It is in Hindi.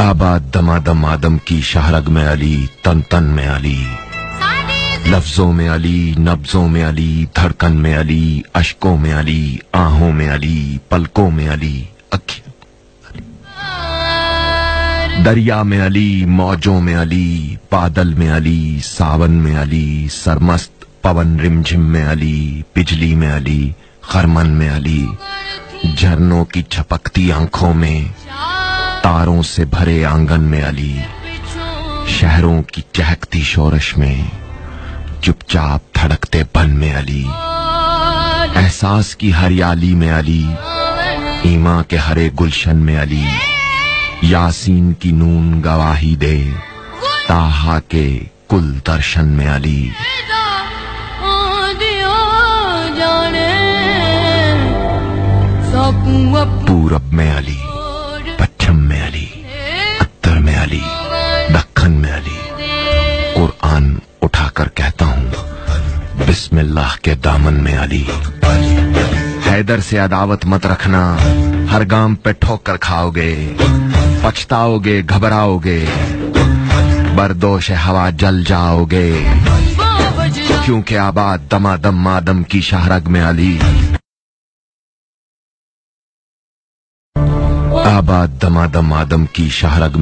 आबाद दमादम आदम की शाहरग में अली, तन तन में अली, लफ्जों में अली, नब्जों में अली, धड़कन में अली, अश्कों में अली, आहों में अली, पलकों में अली, अखियों में अली, दरिया में अली, मौजों में अली, बादल में अली, सावन में अली, सरमस्त पवन रिमझिम में अली, बिजली में अली, खरमन में अली, झरनों की छपकती आंखों में, तारों से भरे आंगन में अली, शहरों की चहकती शोरश में, चुपचाप धड़कते बन में अली, एहसास की हरियाली में अली, ईमा के हरे गुलशन में अली, यासीन की नून गवाही दे, ताहा के कुल दर्शन में अली, पूरब में अली, पश्चिम में अली, उत्तर में अली, दक्खन में अली, कुरान उठाकर कहता हूँ बिस्मिल्लाह के दामन में अली। हैदर से अदावत मत रखना, हर गांव पे ठोकर खाओगे, पछताओगे, घबराओगे, बर्दोश हवा जल जाओगे, क्योंकि आबाद दमादम आदम की शाहरग में अली, आबाद दमादम आदम की शाहरग में